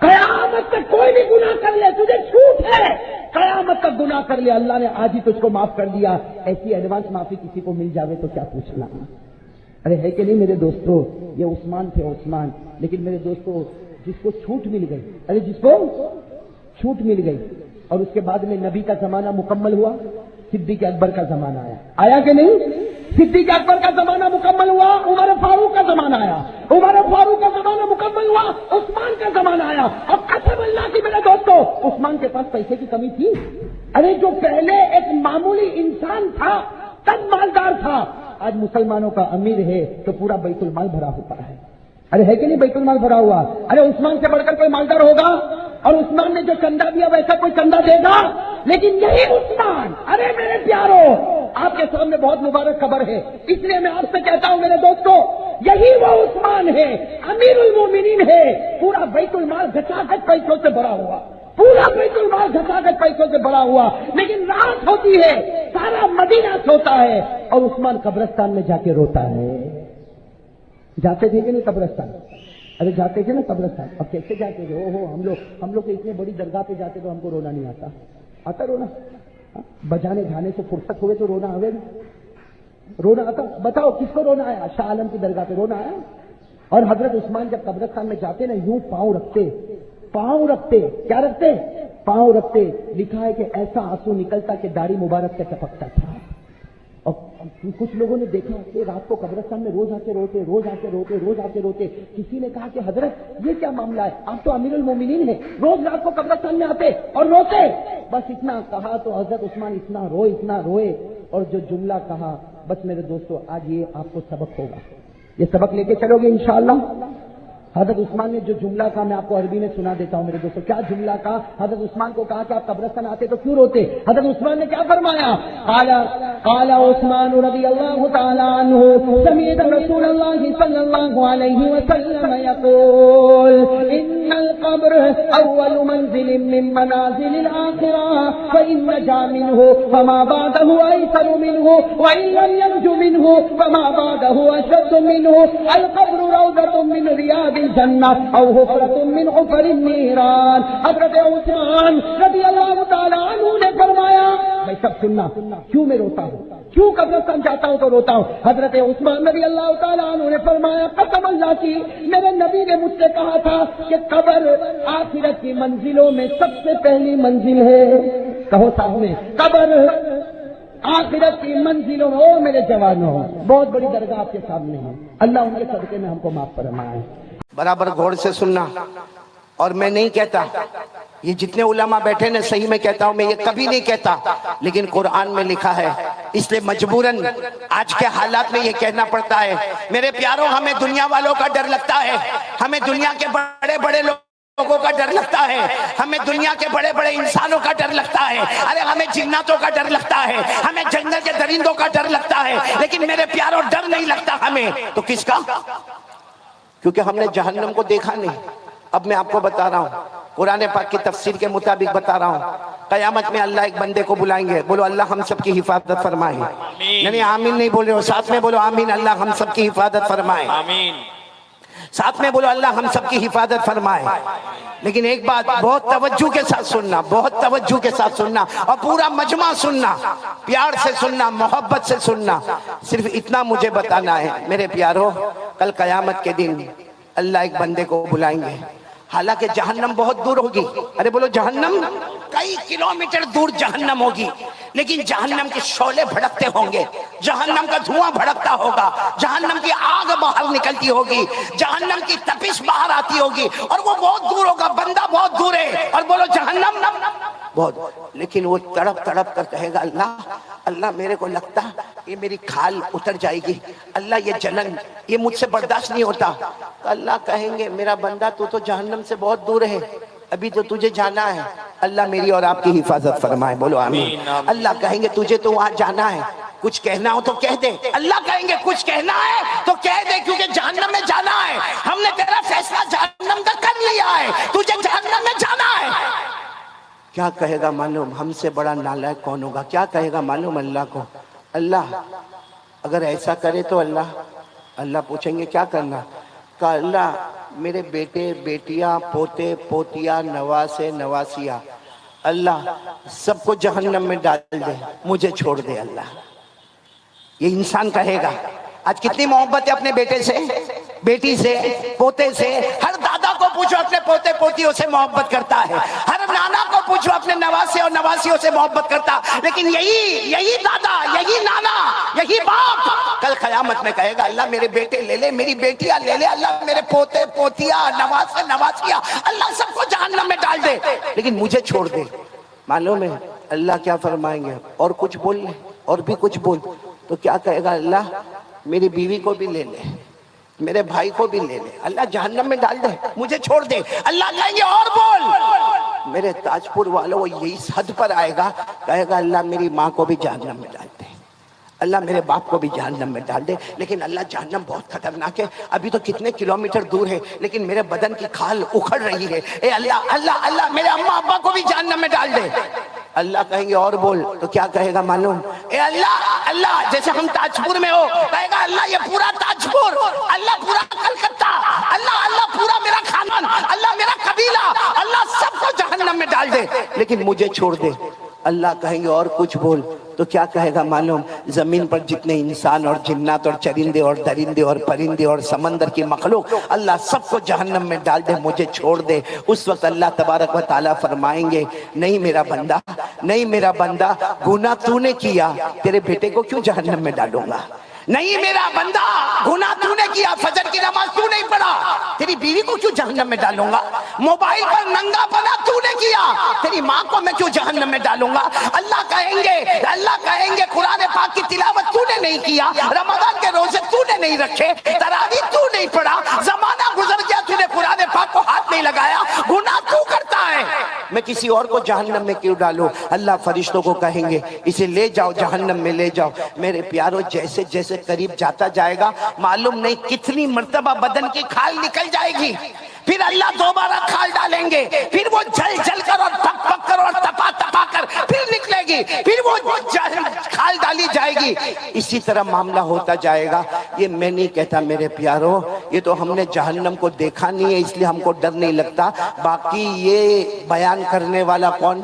S2: قیامت تک کوئی بھی گناہ کر لے، تجھے چھوٹ ہے، قیامت تک گناہ کر لے اللہ نے آج ہی تجھ کو معاف کر دیا۔ ایسی ایڈوانس معافی کسی کو مل جاوے تو کیا پوچھنا۔ ارے ہے کہ نہیں میرے دوستو، یہ عثمان تھے عثمان، لیکن میرے دوستو جس کو چھوٹ مل گئی، ارے جس کو چھوٹ مل گئی، اور اس کے بعد میں نبی کا زمانہ مکمل ہوا، صدیق اکبر کا زمانہ آیا کہ نہیں؟ صدیق اکبر کا زمانہ مکمل ہوا، عمر فاروق کا زمانہ آیا، عمر فاروق کا زمانہ مکمل ہوا، عثمان کا زمانہ آیا۔ اب قسم اللہ کی میرے دوستو، عثمان کے پاس پیسے کی کمی تھی؟ ارے جو پہلے ایک معمولی انسان تھا تب مالدار تھا، آج مسلمانوں کا امیر ہے تو پورا بیت المال بھرا ہوتا ہے۔ ارے ہے کہ نہیں بیت المال بھرا ہوا؟ ارے عثمان سے بڑھ کر کوئی مالدار ہوگا؟ اور عثمان نے جو چندہ دیا ویسا کوئی چندہ دے گا؟ لیکن یہی عثمان، ارے میرے پیارو، آپ کے سامنے بہت مبارک خبر ہے، اس لیے میں آپ سے کہتا ہوں میرے دوستو، یہی وہ عثمان ہے، امیر المومنین ہے، پورا بیت المال گھچاگھچ پیسوں سے بھرا ہوا، پورا بیت المال گھچاگھچ پیسوں سے بھرا ہوا، لیکن رات ہوتی ہے سارا مدینہ سوتا ہے اور عثمان قبرستان میں جا کے روتا ہے۔ جاتے تھے کہ نہیں قبرستان؟ ارے جاتے تھے نا قبرستان، اب کیسے جاتے تھے؟ ہم لوگ اتنے بڑی درگاہ پہ جاتے تو ہم کو رونا نہیں آتا رونا؟ بجانے گانے سے فرصت ہوئے تو رونا آئے گا، رونا آتا؟ بتاؤ کس کو رونا آیا؟ شاہ عالم کی درگاہ پہ رونا آیا؟ اور حضرت عثمان جب قبرستان میں جاتے نا، یوں پاؤں رکھتے، کیا رکھتے؟ پاؤں رکھتے، لکھا ہے کہ ایسا آنسو نکلتا کہ داڑھی مبارک سے ٹپکتا تھا۔ اور کچھ لوگوں نے دیکھا کہ رات کو قبرستان میں روز آ کے روتے۔ کسی نے کہا کہ حضرت یہ کیا معاملہ ہے؟ آپ تو امیر المومنین ہیں، روز رات کو قبرستان میں آتے اور روتے۔ بس اتنا کہا تو حضرت عثمان اتنا روئے اور جو جملہ کہا، بس میرے دوستو آج یہ آپ کو سبق ہوگا، یہ سبق لے کے چلو گے انشاءاللہ۔ حضرت عثمان نے جو جملہ کہا میں آپ کو عربی میں سنا دیتا ہوں میرے دوستو۔ کیا جملہ کہا؟ حضرت عثمان کو کہا کہ آپ قبرستان آتے تو کیوں روتے؟ حضرت عثمان نے کیا فرمایا؟ قال عثمان رضی اللہ تعالی عنہ سمعت رسول اللہ صلی اللہ علیہ وسلم یقول ان القبر اول منزل من منازل الاخرہ فإن نجا منه فما بعده ایسر منه وإن لم ينج منه فما بعده اشد منه القبر روضة من ریاض الجنت او حفرۃ من حفر النیران۔ حضرت عثمان رضی اللہ تعالی عنہ نے فرمایا، میں سب سننا، کیوں میں روتا ہوں، کیوں قبرستان جاتا ہوں تو روتا ہوں؟ حضرت عثمان رضی اللہ تعالی عنہ نے فرمایا، قسم اللہ کی میرے نبی نے مجھ سے کہا تھا کہ قبر آخرت کی منزلوں میں سب سے پہلی منزل ہے۔ کہو سامنے، قبر آخرت کی منزلوں میں۔ او میرے جوانوں، بہت بڑی درگاہ آپ کے سامنے ہے، اللہ ان کے صدقے میں ہم کو معاف فرمائے۔
S1: برابر غور سے سننا، اور میں نہیں کہتا، یہ جتنے علماء بیٹھے نا، صحیح میں کہتا ہوں، میں یہ کبھی نہیں کہتا، لیکن قرآن میں لکھا ہے، اس لیے مجبوراً آج کے حالات میں یہ کہنا پڑتا ہے۔ میرے پیاروں، ہمیں دنیا والوں کا ڈر لگتا ہے، ہمیں دنیا کے بڑے بڑے لوگوں کا ڈر لگتا ہے، ہمیں دنیا کے بڑے بڑے انسانوں کا ڈر لگتا ہے، ارے ہمیں جناتوں کا ڈر لگتا ہے، ہمیں جنگل کے درندوں کا ڈر لگتا ہے، لیکن میرے پیاروں ڈر نہیں لگتا ہمیں تو کس کا؟ کیونکہ ہم نے جہنم کو دیکھا نہیں۔ اب میں آپ کو بتا رہا ہوں، قرآن پاک کی تفسیر کے مطابق بتا رہا ہوں، قیامت میں اللہ ایک بندے کو بلائیں گے، بولو اللہ ہم سب کی حفاظت فرمائے۔ نہیں آمین نہیں بول رہے ہو، ساتھ میں بولو آمین، اللہ ہم سب کی حفاظت فرمائے۔
S3: ساتھ میں بولو اللہ ہم سب کی حفاظت فرمائے. لیکن ایک بات بہت توجہ کے ساتھ سننا، بہت توجہ کے ساتھ سننا، اور پورا مجمع سننا، پیار سے سننا، محبت سے سننا. صرف اتنا مجھے بتانا ہے میرے پیارو، کل قیامت کے دن اللہ ایک بندے کو بلائیں گے. حالانکہ جہنم بہت دور ہوگی. ارے بولو جہنم کئی کلومیٹر دور جہنم ہوگی، لیکن جہنم کے شعلے بھڑکتے ہوں گے، جہنم کا دھواں بھڑکتا ہوگا، جہنم کی آگ باہر نکلتی ہوگی، جہنم کی تپش باہر آتی ہوگی، اور وہ بہت دور ہوگا، بندہ بہت دور ہے. اور بولو جہنم بہت. لیکن وہ تڑپ تڑپ کر کہے گا اللہ اللہ میرے کو لگتا یہ میری کھال اتر جائے گی، اللہ یہ جلن یہ مجھ سے برداشت نہیں ہوتا. اللہ کہیں گے میرا بندہ تو جہنم سے بہت دور ہے، ابھی تو تجھے جانا ہے. اللہ میری اور آپ کی حفاظت فرمائے. بولو آمین. اللہ کہیں گے تجھے تو وہاں جانا ہے، کچھ کہنا ہو تو کہہ دے. اللہ کہیں گے کچھ کہنا ہے تو کہہ دے، کیونکہ جہنم میں جانا ہے. ہم نے تیرا فیصلہ جہنم کا کر لیا ہے، تجھے جہنم میں جانا ہے. کیا کہے گا معلوم؟ ہم سے بڑا نالائق کون ہوگا؟ کیا کہے گا معلوم اللہ کو؟ اللہ اگر ایسا کرے تو اللہ پوچھیں گے کیا کرنا؟ کہا اللہ میرے بیٹے بیٹیاں پوتے پوتیاں نواسے نواسیاں اللہ سب کو جہنم میں ڈال دے، مجھے چھوڑ دے. اللہ یہ انسان کہے گا. آج کتنی محبت ہے اپنے بیٹے سے، بیٹی سے، پوتے سے. ہر دادا کو پوچھو اپنے پوتے پوتیوں سے محبت کرتا ہے، ہر نانا کو پوچھو اپنے نواسے اور نواسیوں سے محبت کرتا. لیکن یہی دادا، یہی نانا، یہی باپ کل قیامت میں کہے گا اللہ میرے بیٹے لے لے، میری بیٹیاں لے لے، اللہ میرے پوتے پوتیاں نواسے نواسیاں اللہ سب کو جہنم میں ڈال دے، لیکن مجھے چھوڑ دے. معلوم ہے اللہ کیا فرمائیں گے؟ اور کچھ بول لے، اور بھی کچھ بول. تو کیا کہے گا اللہ میری بیوی کو بھی لے لے، میرے بھائی کو بھی لے لے، اللہ جہنم میں ڈال دے، مجھے چھوڑ دے. اللہ کہیں گے اور بول. میرے تاج پور والوں وہ یہی حد پر آئے گا، کہے گا اللہ میری ماں کو بھی جہنم میں ڈال دے، اللہ میرے باپ کو بھی جہنم میں ڈال دے. لیکن اللہ جہنم بہت خطرناک ہے، ابھی تو کتنے کلومیٹر دور ہے، لیکن میرے بدن کی کھال اکھڑ رہی ہے. اے اللہ اللہ اللہ میرے اماں ابا کو بھی جہنم میں ڈال دے. اللہ کہیں گے اور بول. تو کیا کہے گا معلوم؟ اے اللہ اللہ جیسے ہم تاج پور میں ہو، کہے گا اللہ یہ پورا تاج پور، اللہ پورا کلکتہ، اللہ اللہ پورا میرا خاندان، اللہ میرا قبیلہ، اللہ سب کو جہنم میں ڈال دے، لیکن مجھے چھوڑ دے. اللہ کہیں گے اور کچھ بول. تو کیا کہے گا معلوم؟ زمین پر جتنے انسان اور جنات اور چرندے اور درندے اور پرندے اور سمندر کی مخلوق اللہ سب کو جہنم میں ڈال دے، مجھے چھوڑ دے. اس وقت اللہ تبارک و تعالیٰ فرمائیں گے نہیں میرا بندہ، نہیں میرا بندہ، گناہ تو نے کیا، تیرے بیٹے کو کیوں جہنم میں ڈالوں گا؟ نہیں میرا بندہ، گناہ تو نے کیا، فجر کی نماز تو نہیں پڑھا، تیری بیوی کو کیوں جہنم میں ڈالوں گا؟ موبائل پر ننگا پنا تو نے کیا، تیری ماں کو میں کیوں جہنم میں ڈالوں گا؟ اللہ کہیں گے قرآن پاک کی تلاوت تو نے نہیں کیا، رمضان کے روزے تو نے نہیں رکھے، تراویح تو نہیں پڑھا، زمانہ گزر گیا تو نے قرآن پاک کو ہاتھ نہیں لگایا، گناہ تو کرتا ہے، میں کسی اور کو جہنم میں کیوں ڈالوں؟ اللہ فرشتوں کو کہیں گے اسے لے جاؤ جہنم میں لے جاؤ. میرے پیارو جیسے جیسے قریب جاتا جائے گا معلوم نہیں کتنی مرتبہ بدن کی کھال نکل جائے گی، پھر اللہ دوبارہ کھال ڈالیں گے، پھر وہ جل جل کر اور پک پک کر اور تپا تپا کر پھر نکلے گی، پھر وہ کھال ڈالی جائے گی. اسی طرح معاملہ ہوتا جائے گا. یہ میں نہیں کہتا میرے پیارو، یہ تو ہم نے جہنم کو دیکھا نہیں ہے اس لیے ہم کو ڈر نہیں لگتا. باقی یہ بیان کرنے والا کون؟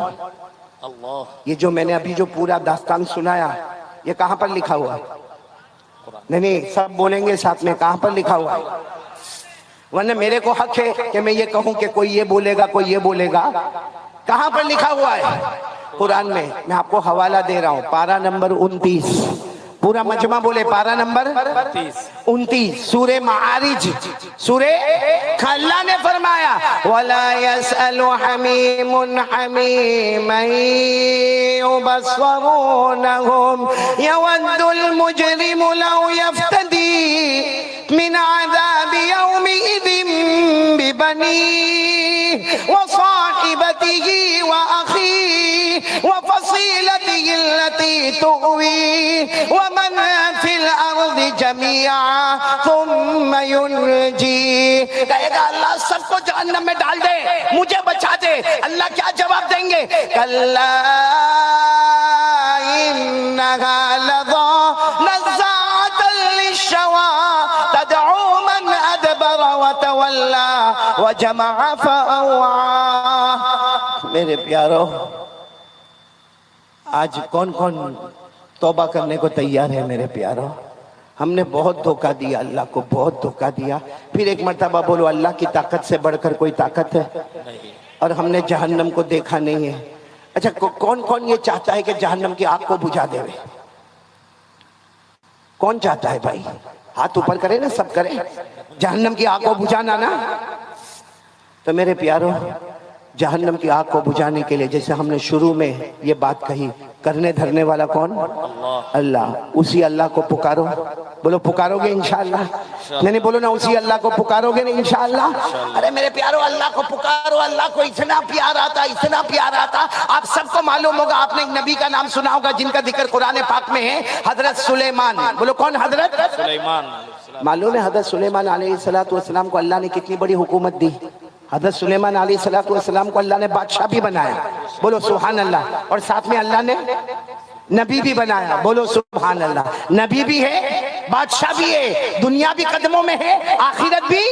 S3: اللہ. یہ جو میں نے ابھی جو پورا داستان سنایا یہ کہاں پر لکھا ہوا؟ نہیں سب بولیں گے ساتھ میں، کہاں پر لکھا ہوا ہے؟ ورنہ میرے کو حق ہے کہ میں یہ کہوں کہ کوئی یہ بولے گا کوئی یہ بولے گا. کہاں پر لکھا ہوا ہے؟ قرآن میں. میں آپ کو حوالہ دے رہا ہوں، پارہ نمبر 29. پورا مجمع بولے پارہ نمبر 29 سورہ معارج. سورہ اللہ نے فرمایا وَلَا يَسْأَلُ حَمِيمٌ حَمِيمًا يُبَصَّرُونَهُمْ يَوَدُّ الْمُجْرِمُ لَوْ يَفْتَدِي مِنْ عَذَابِ يَوْمِئِذٍ بِبَنِيهِ وَصَاحِبَتِهِ وَأَخِيهِ وَفَصِيلَتِهِ الَّتِي تُؤْوِيهِ وَمَنْ فِي الْأَرْضِ جَمِيعًا ثُمَّ يُنْجِيهِ. کہے گا اللہ سب کو جہنم میں ڈال دے، مجھے بچا دے. اللہ کیا جواب دیں گے؟ کَلَّا إِنَّهَا لَظَىٰ نَزَّاعَةً لِلشَّوَىٰ تَدْعُو مَنْ أَدْبَرَ وتولى وجمع فأوعى. میرے پیارو، آج کون کون توبہ کرنے کو تیار ہے میرے پیارو؟ ہم نے بہت دھوکہ دیا اللہ کو، بہت دھوکہ دیا. پھر ایک مرتبہ بولو اللہ کی طاقت سے بڑھ کر کوئی طاقت ہے؟ اور ہم نے جہنم کو دیکھا نہیں ہے. اچھا کون کون یہ چاہتا ہے کہ جہنم کی آگ کو بجھا دے؟ کون چاہتا ہے بھائی؟ ہاتھ اوپر کرے نا، سب کرے. جہنم کی آگ کو بجھانا نا. تو میرے پیارو، جہنم کی آگ کو بجھانے کے لیے جیسے ہم نے شروع میں یہ بات کہی، کرنے دھرنے والا کون؟ اللہ. اسی اللہ کو پکارو. بولو پکارو گے انشاءاللہ؟ نہیں بولو نا، اسی اللہ کو پکارو گے نا انشاءاللہ؟ ارے میرے پیارو، اللہ کو پکارو. اللہ کو اتنا پیارا تھا، اتنا پیارا تھا. آپ سب کو معلوم ہوگا، آپ نے ایک نبی کا نام سنا ہوگا جن کا ذکر قرآن پاک میں ہے، حضرت سلیمان. بولو کون؟ حضرت
S4: سلیمان.
S3: معلوم ہے حضرت سلیمان علیہ السلام کو اللہ نے کتنی بڑی حکومت دی؟ حضرت سلیمان علیہ السلام کو اللہ نے بادشاہ بھی بنایا. بولو سبحان اللہ. اور ساتھ میں اللہ نے نبی بھی بنایا. بولو سبحان اللہ. نبی بھی ہے، بادشاہ بھی ہے، دنیا بھی قدموں میں ہے، آخرت بھی.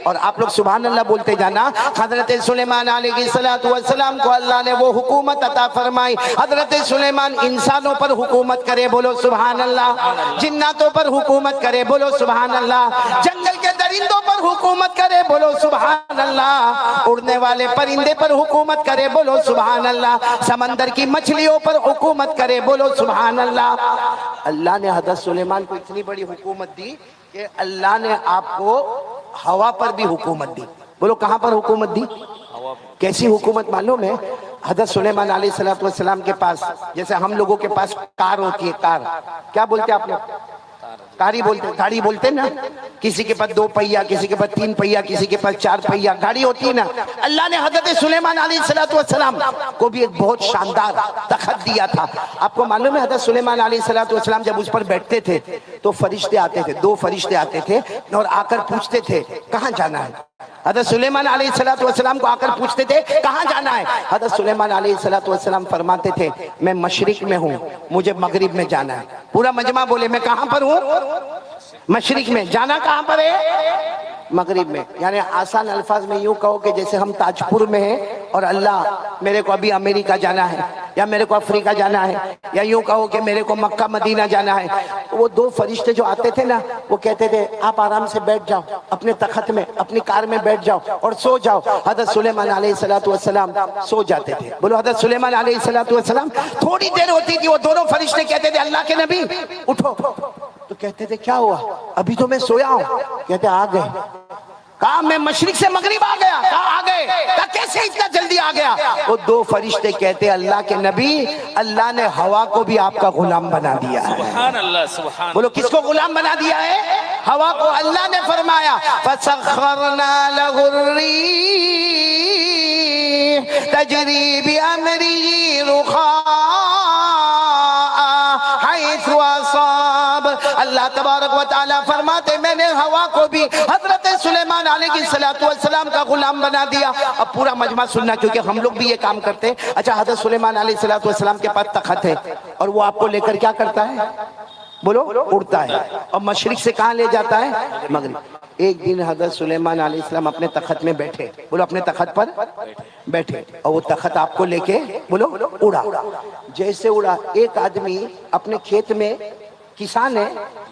S3: اور آپ لوگ سبحان اللہ بولتے جانا. حضرت سلیمان علیہ السلام کو اللہ نے وہ حکومت عطا فرمائی. حضرت سلیمان انسانوں پر حکومت کرے. بولو سبحان اللہ. جناتوں پر حکومت کرے. بولو سبحان اللہ. جنگل کے درندوں پر حکومت کرے. بولو سبحان اللہ. اڑنے والے پرندے پر حکومت کرے. بولو سبحان اللہ. سمندر کی مچھلیوں پر حکومت کرے. بولو سبحان اللہ. اللہ نے حضرت سلیمان کو اتنی بڑی حکومت دی کہ اللہ نے آپ کو ہوا پر بھی حکومت دی. بولو کہاں پر حکومت دی؟ کیسی حکومت معلوم ہے؟ حضرت سلیمان علیہ السلام کے پاس جیسے ہم لوگوں کے پاس کار ہوتی ہے. کار کیا بولتے ہیں آپ لوگ؟ گاڑی بولتے نا. کسی کے پاس 2 پہیا، کسی کے پاس 3 پہیا، کسی کے پاس 4 پہیا گاڑی ہوتی ہے نا. اللہ نے حضرت سلیمان علیہ السلام کو بھی ایک بہت شاندار تخت دیا تھا. آپ کو معلوم ہے حضرت سلیمان علیہ السلام جب اس پر بیٹھتے تھے تو فرشتے آتے تھے، 2 فرشتے آتے تھے اور آ کر پوچھتے تھے کہاں جانا ہے. حضرت سلیمان علیہ السلام کو آ کر پوچھتے تھے کہاں جانا ہے. حضرت سلیمان علیہ السلام فرماتے تھے میں مشرق میں ہوں، مجھے مغرب میں جانا ہے. پورا مجمع بولے میں کہاں پر ہوں؟ مشرق میں. جانا کہاں پر ہے؟ مغرب میں. یعنی آسان الفاظ میں یوں کہو کہ جیسے ہم تاج پور میں ہیں اور اللہ میرے کو ابھی امریکہ جانا ہے یا میرے کو افریقہ جانا ہے، یا یوں کہو کہ میرے کو مکہ مدینہ جانا ہے. وہ 2 فرشتے جو آتے تھے نا وہ کہتے تھے آپ آرام سے بیٹھ جاؤ اپنے تخت میں، اپنی کار میں بیٹھ جاؤ اور سو جاؤ. حضرت سلیمان علیہ السلام سو جاتے تھے. بولو حضرت سلیمان علیہ السلام. تھوڑی دیر ہوتی تھی وہ دونوں فرشتے کہتے تھے اللہ کے نبی اٹھو. تو کہتے تھے کیا ہوا؟ ابھی تو میں سویا ہوں. کہتے آ گئے. کہا میں مشرق سے مغرب آ گیا. کہا آ گئے. کہا کیسے اتنا جلدی آ گیا؟ وہ 2 فرشتے کہتے اللہ کے نبی اللہ نے ہوا کو بھی آپ کا غلام بنا دیا ہے.
S4: سبحان اللہ. سبحان.
S3: بولو کس کو غلام بنا دیا ہے؟ ہوا کو. اللہ نے فرمایا فَسَخَّرْنَا لَهُ الرِّيحَ تَجْرِي بِأَمْرِهِ رُخَاءً حَيْثُ أَصَابَ. اللہ تبارک و تعالیٰ فرماتے میں نے ہوا کو بھی حضرت سلیمان علیہ السلام کا غلام بنا دیا. اب پورا مجمع سننا کیونکہ ہم لوگ بھی یہ کام کرتے ہیں. اچھا حضرت سلیمان علیہ السلام کے پاس تخت ہے اور وہ آپ کو لے کر کیا کرتا ہے؟ بولو اڑتا ہے. اور مشرق سے کہاں لے جاتا ہے؟ مغرب. ایک دن حضرت سلیمان علیہ السلام اپنے تخت میں بیٹھے. بولو اپنے تخت پر بیٹھے اور وہ تخت آپ کو لے کے بولو اڑا. جیسے اڑا ایک آدمی اپنے کھیت میں کسان ہے،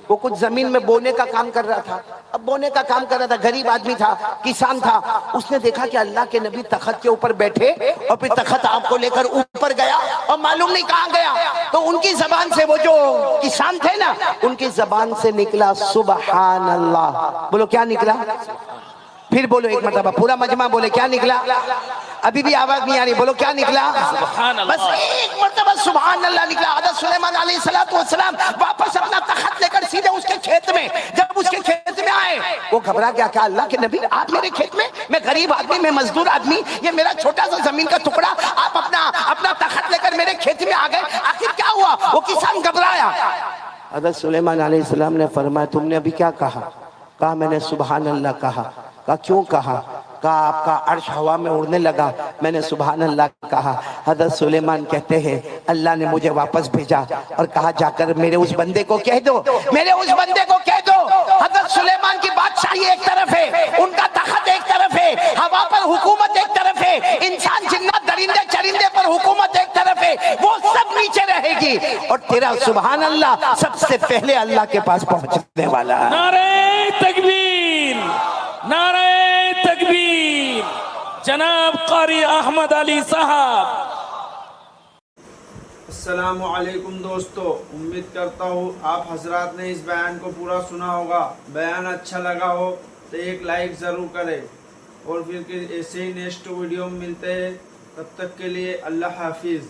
S3: وہ کچھ زمین میں بونے کا کام کر رہا تھا. اب بونے کا کام کر رہا تھا، غریب آدمی تھا، کسان تھا. اس نے دیکھا کہ اللہ کے نبی تخت کے اوپر بیٹھے اور پھر تخت آپ کو لے کر اوپر گیا اور معلوم نہیں کہاں گیا. تو ان کی زبان سے وہ جو کسان تھے نا ان کی زبان سے نکلا سبحان اللہ. بولو کیا نکلا؟ پھر بولو ایک مرتبہ. پورا مجمع بولے کیا نکلا؟ ابھی بھی آواز نہیں آ رہی. بولو کیا نکلا؟
S4: سبحان اللہ.
S3: بس ایک مرتبہ سبحان اللہ نکلا. حضرت سلیمان علیہ السلام واپس اپنا تخت لے کر سیدھے اس کے کھیت میں. جب اس کے کھیت میں آئے وہ گھبرا گیا. کیا اللہ کے نبی آپ میرے کھیت میں؟ میں غریب آدمی، میں مزدور آدمی، یہ میرا چھوٹا سا زمین کا ٹکڑا، آپ اپنا تخت لے کر میرے کھیت میں آ گئے. آخر کیا ہوا؟ وہ کسان گھبرایا. حضرت سلیمان علیہ السلام نے فرمایا تم نے ابھی کیا کہا؟ کہا میں نے سبحان اللہ کہا. کہا کیوں کہا؟ کہا آپ کا عرش ہوا میں اڑنے لگا، میں نے سبحان اللہ کہا. حضرت سلیمان کہتے ہیں اللہ نے مجھے واپس بھیجا اور کہا جا کر میرے اس بندے کو کہہ دو، میرے اس بندے کو کہہ دو. حضرت سلیمان کی بادشاہی ایک طرف ہے، ان گی اور تیرا سبحان اللہ سب سے پہلے اللہ کے پاس پہنچنے والا ہے.
S4: نعرہ تکبیر، نعرہ تکبیر. جناب قاری احمد علی صاحب.
S5: السلام علیکم دوستو، امید کرتا ہوں آپ حضرات نے اس بیان کو پورا سنا ہوگا. بیان اچھا لگا ہو تو ایک لائک ضرور کرے اور پھر ایسے ہی نیکسٹ ویڈیو میں ملتے ہیں. تب تک کے لیے اللہ حافظ.